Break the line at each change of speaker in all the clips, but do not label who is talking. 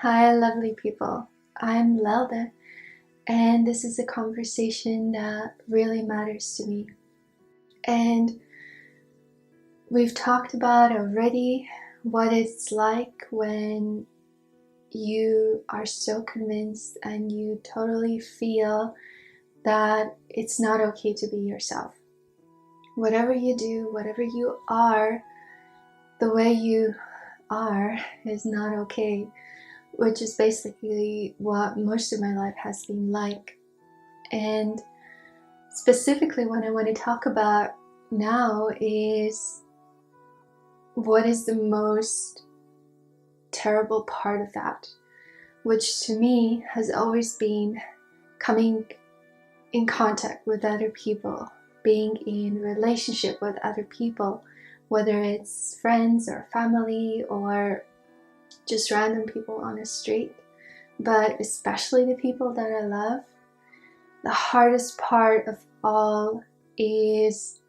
Hi, lovely people. I'm Lelda, and this is a conversation that really matters to me. And we've talked about already what it's like when you are so convinced and you totally feel that it's not okay to be yourself. Whatever you do, whatever you are, the way you are is not okay, which is basically what most of my life has been like. And specifically, what I want to talk about now is what is the most terrible part of that, which to me has always been coming in contact with other people, being in relationship with other people, whether it's friends or family or just random people on the street, but especially the people that I love. The hardest part of all is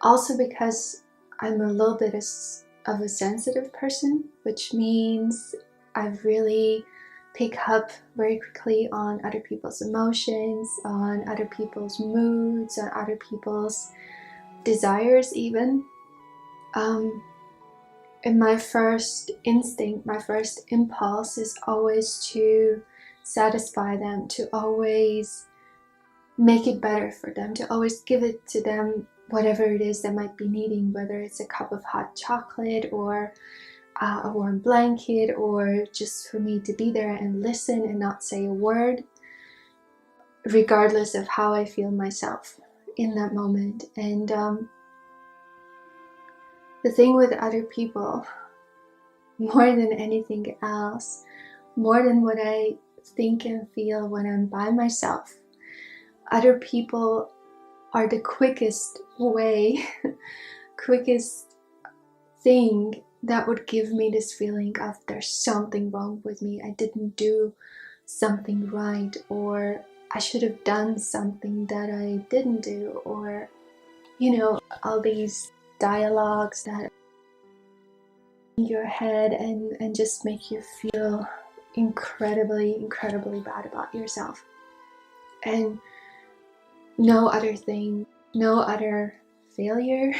also because I'm a little bit of a sensitive person, which means I really pick up very quickly on other people's emotions, on other people's moods, on other people's desires even. And my first instinct, my first impulse is always to satisfy them, to always make it better for them, to always give it to them, whatever it is they might be needing, whether it's a cup of hot chocolate or a warm blanket, or just for me to be there and listen and not say a word, regardless of how I feel myself in that moment. And the thing with other people, more than anything else, more than what I think and feel when I'm by myself, other people are the quickest way, quickest thing that would give me this feeling of there's something wrong with me, I didn't do something right, or I should have done something that I didn't do, or all these dialogues that in your head and just make you feel incredibly bad about yourself. And no other thing, no other failure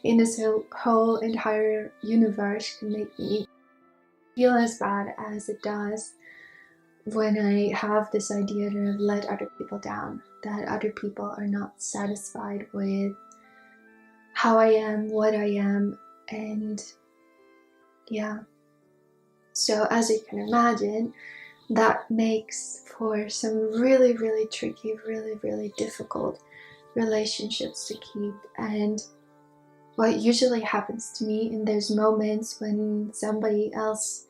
in this whole entire universe can make me feel as bad as it does when I have this idea that I've let other people down, that other people are not satisfied with how I am, what I am, and yeah. So as you can imagine, that makes for some really tricky, really difficult relationships to keep. And what usually happens to me in those moments when somebody else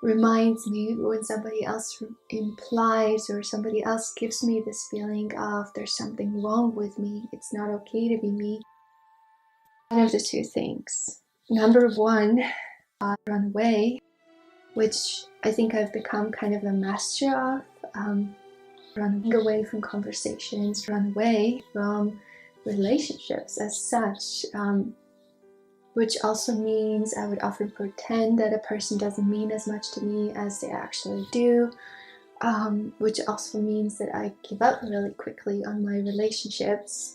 reminds me, when somebody else implies, or somebody else gives me this feeling of there's something wrong with me, it's not okay to be me, one of the two things. Number one, run away, which I think I've become kind of a master of. Run away from conversations, run away from relationships as such, which also means I would often pretend that a person doesn't mean as much to me as they actually do, which also means that I give up really quickly on my relationships,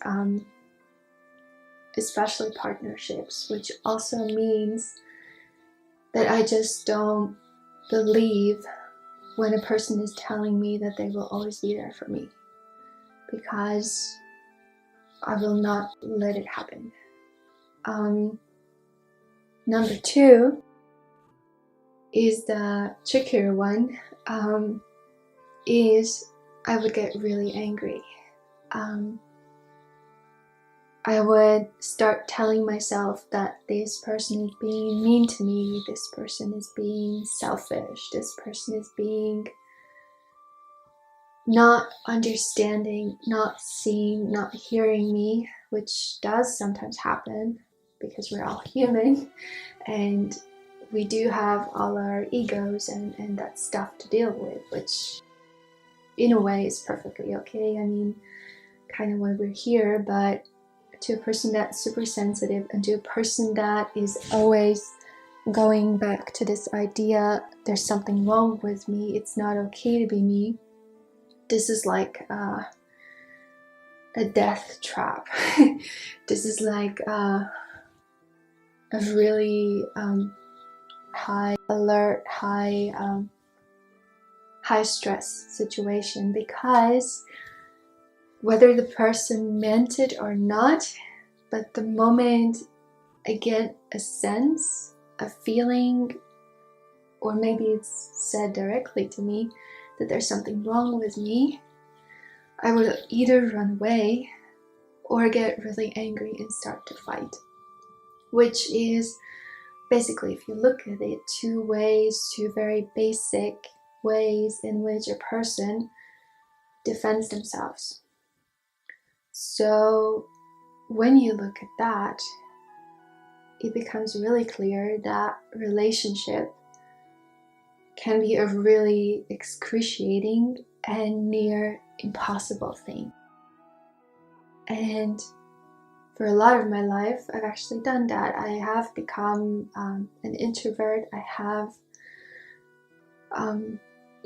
especially partnerships, which also means that I just don't believe when a person is telling me that they will always be there for me, because I will not let it happen. Number two is the trickier one, is I would get really angry. I would start telling myself that this person is being mean to me, this person is being selfish, this person is being not understanding, not seeing, not hearing me, which does sometimes happen because we're all human and we do have all our egos and that stuff to deal with, which in a way is perfectly okay. I mean, kind of why we're here. But to a person that's super sensitive and to a person that is always going back to this idea, there's something wrong with me, it's not okay to be me. This is like a death trap. This is like a really high alert, high stress situation, because whether the person meant it or not, but the moment I get a sense, a feeling, or maybe it's said directly to me that there's something wrong with me, I would either run away or get really angry and start to fight. Which is basically, if you look at it, two very basic ways in which a person defends themselves. So when you look at that, it becomes really clear that relationship can be a really excruciating and near impossible thing. And for a lot of my life, I've actually done that. I have become an introvert. I have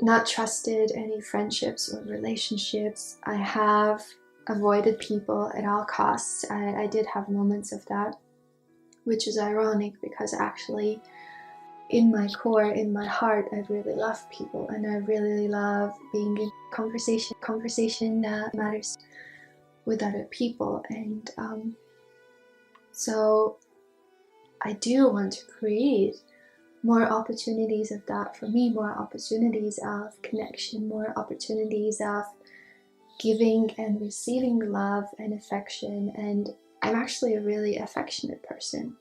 not trusted any friendships or relationships. I have avoided people at all costs. I did have moments of that, which is ironic because actually in my core, in my heart, I really love people and I really love being in conversation that matters with other people. And so I do want to create more opportunities of that for me, more opportunities of connection, more opportunities of giving and receiving love and affection. And I'm actually a really affectionate person.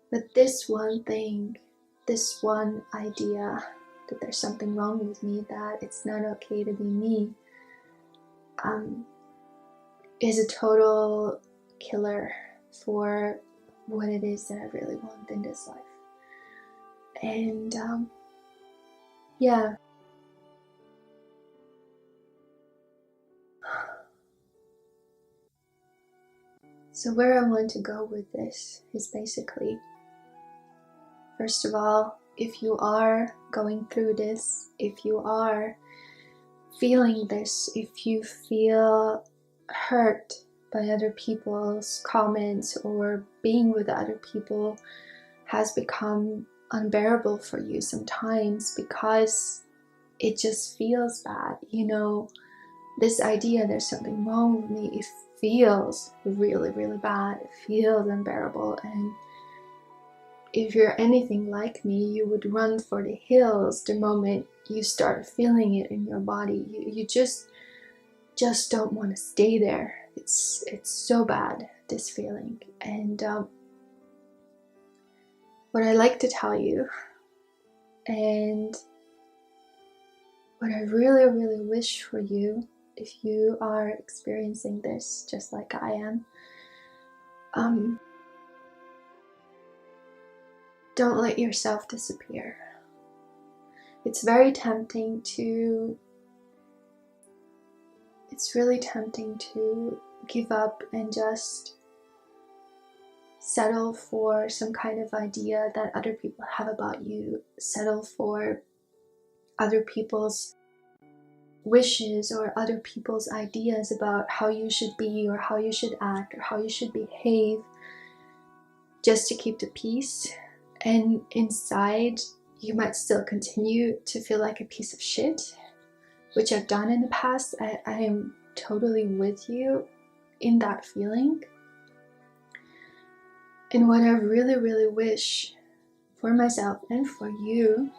But this one thing, this one idea that there's something wrong with me, that it's not okay to be me, is a total killer for what it is that I really want in this life. And yeah. So where I want to go with this is basically, first of all, if you are going through this, if you are feeling this, if you feel hurt by other people's comments or being with other people has become unbearable for you sometimes because it just feels bad, you know, this idea there's something wrong with me, it feels really, really bad, it feels unbearable. And if you're anything like me, you would run for the hills the moment you start feeling it in your body. You just don't want to stay there. It's so bad, this feeling. And what I like to tell you, and what I really, really wish for you, if you are experiencing this just like I am, don't let yourself disappear. It's very tempting to, it's really tempting to give up and just settle for some kind of idea that other people have about you, settle for other people's wishes or other people's ideas about how you should be or how you should act or how you should behave, just to keep the peace. And inside, you might still continue to feel like a piece of shit, which I've done in the past. I am totally with you in that feeling. And what I really, really wish for myself and for you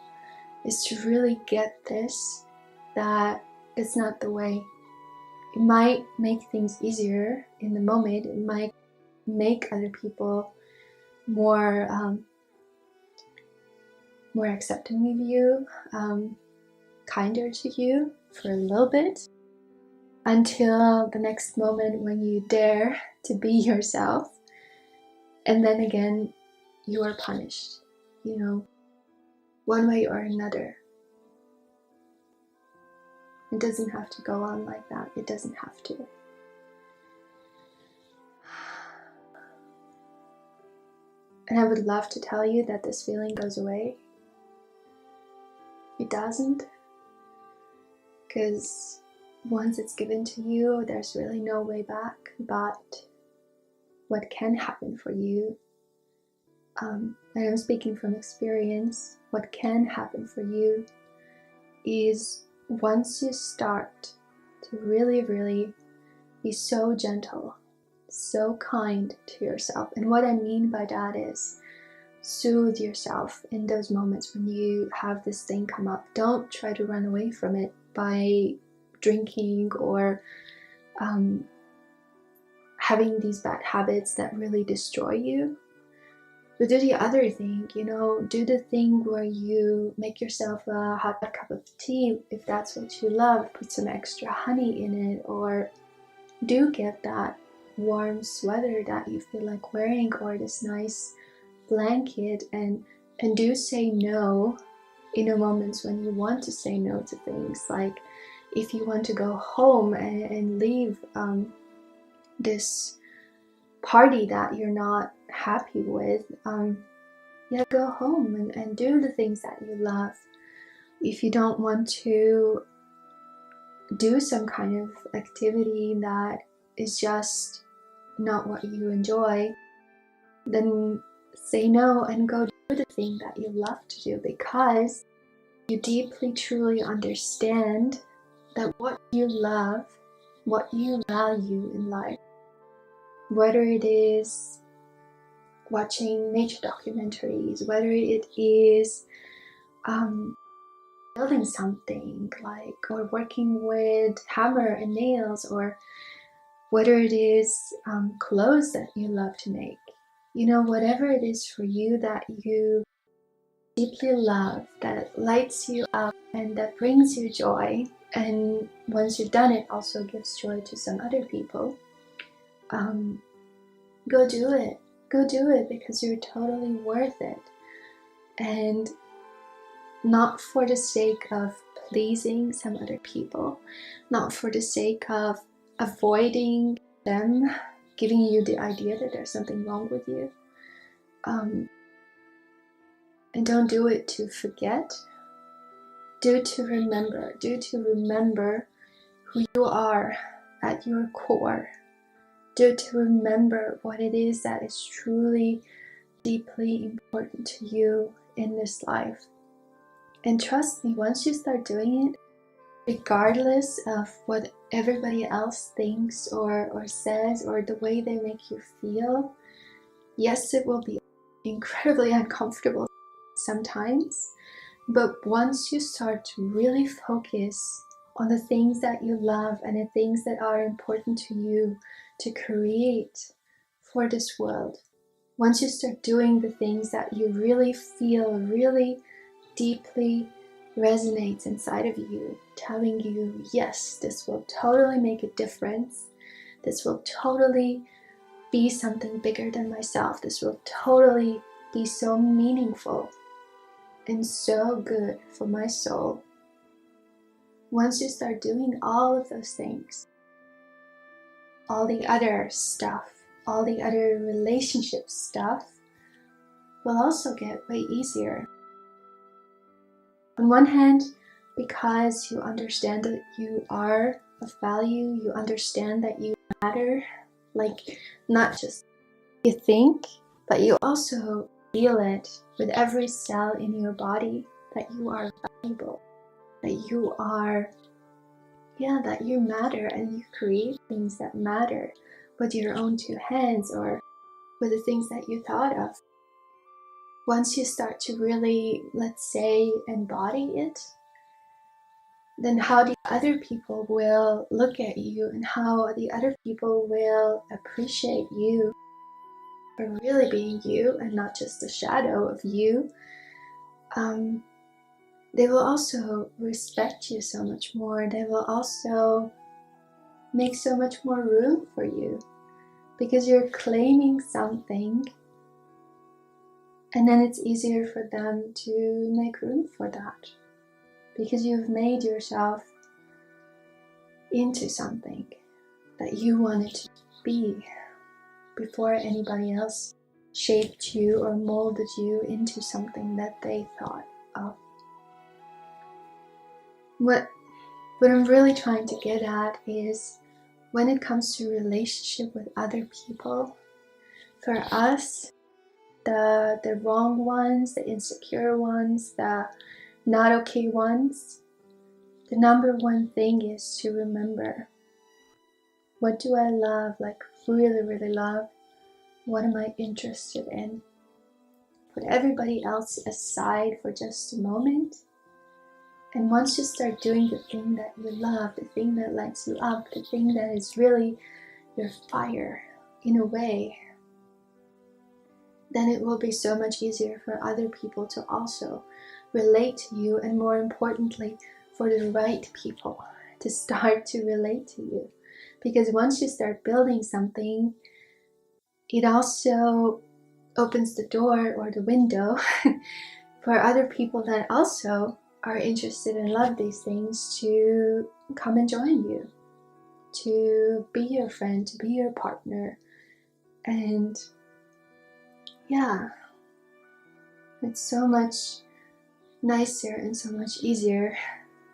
is to really get this, that it's not the way. It might make things easier in the moment. It might make other people more accepting of you, kinder to you for a little bit, until the next moment when you dare to be yourself, and then again you are punished, you know, one way or another. It doesn't have to go on like that. It doesn't have to. And I would love to tell you that this feeling goes away. It doesn't, because once it's given to you, there's really no way back. But what can happen for you, and I'm speaking from experience, what can happen for you is once you start to really, really be so gentle, so kind to yourself. And what I mean by that is soothe yourself in those moments when you have this thing come up. Don't try to run away from it by drinking or having these bad habits that really destroy you. But do the other thing, do the thing where you make yourself a hot cup of tea if that's what you love, put some extra honey in it, or do get that warm sweater that you feel like wearing, or this nice blanket, and do say no in the moments when you want to say no to things. Like if you want to go home and leave this party that you're not happy with, go home and do the things that you love. If you don't want to do some kind of activity that is just not what you enjoy, then say no and go do the thing that you love to do, because you deeply, truly understand that what you love, what you value in life, whether it is watching nature documentaries, whether it is building something, or working with hammer and nails, or whether it is clothes that you love to make, whatever it is for you that you deeply love, that lights you up and that brings you joy, and once you've done it also gives joy to some other people, go do it. Go do it, because you're totally worth it. And not for the sake of pleasing some other people, not for the sake of avoiding them giving you the idea that there's something wrong with you. And don't do it to forget. Do to remember. Do to remember who you are at your core. Do to remember what it is that is truly, deeply important to you in this life. And trust me, once you start doing it, regardless of what everybody else thinks or says, or the way they make you feel, yes, it will be incredibly uncomfortable sometimes, but once you start to really focus on the things that you love and the things that are important to you to create for this world, once you start doing the things that you really feel really deeply resonates inside of you, telling you, yes, this will totally make a difference, this will totally be something bigger than myself, this will totally be so meaningful and so good for my soul. Once you start doing all of those things, all the other stuff, all the other relationship stuff will also get way easier. On one hand, because you understand that you are of value, you understand that you matter, like not just you think, but you also feel it with every cell in your body that you are valuable, that you are, that you matter, and you create things that matter with your own two hands or with the things that you thought of. Once you start to really, let's say, embody it, then how the other people will look at you and how the other people will appreciate you for really being you and not just a shadow of you, they will also respect you so much more. They will also make so much more room for you because you're claiming something, and then it's easier for them to make room for that because you've made yourself into something that you wanted to be before anybody else shaped you or molded you into something that they thought of. What I'm really trying to get at is when it comes to relationship with other people, for us, the wrong ones, the insecure ones, the not okay ones, the number one thing is to remember, what do I love, like really, really love? What am I interested in? Put everybody else aside for just a moment. And once you start doing the thing that you love, the thing that lights you up, the thing that is really your fire in a way, then it will be so much easier for other people to also relate to you, and more importantly, for the right people to start to relate to you. Because once you start building something, it also opens the door or the window for other people that also are interested and love these things to come and join you, to be your friend, to be your partner. And yeah, it's so much nicer and so much easier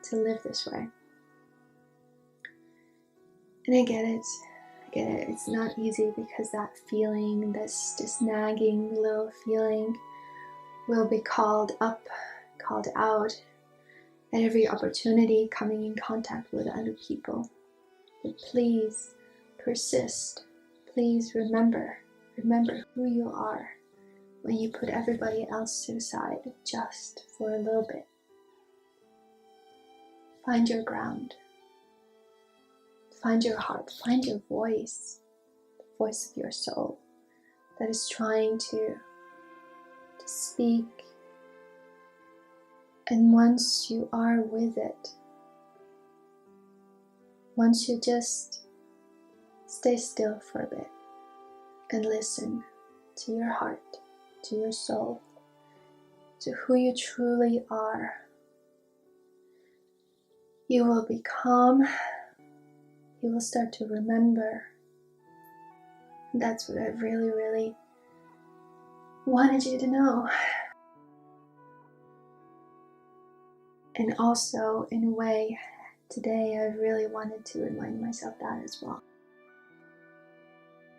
to live this way. And I get it. It's not easy, because that feeling, this nagging little feeling, will be called up, called out at every opportunity coming in contact with other people. But please persist. Please remember who you are when you put everybody else to the side just for a little bit. Find your ground. Find your heart. Find your voice, the voice of your soul that is trying to speak. And once you are with it, once you just stay still for a bit and listen to your heart, to your soul, to who you truly are, you will be calm. You will start to remember. That's what I really, really wanted you to know. And also, in a way, today I really wanted to remind myself that as well.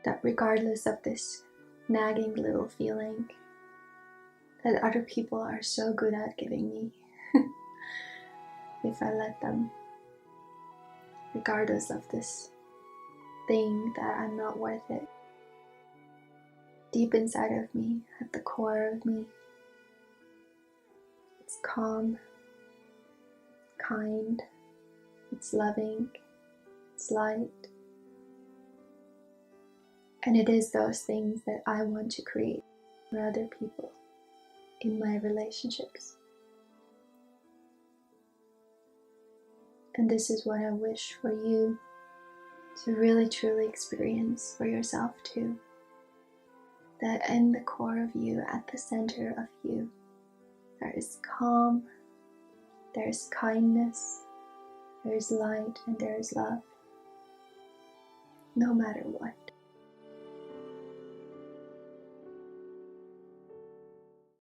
That regardless of this nagging little feeling that other people are so good at giving me, if I let them, regardless of this thing that I'm not worth it, deep inside of me, at the core of me, it's calm, kind, it's loving, it's light. And it is those things that I want to create for other people in my relationships. And this is what I wish for you to really truly experience for yourself too. That in the core of you, at the center of you, there is calm, there is kindness, there is light, and there is love. No matter what.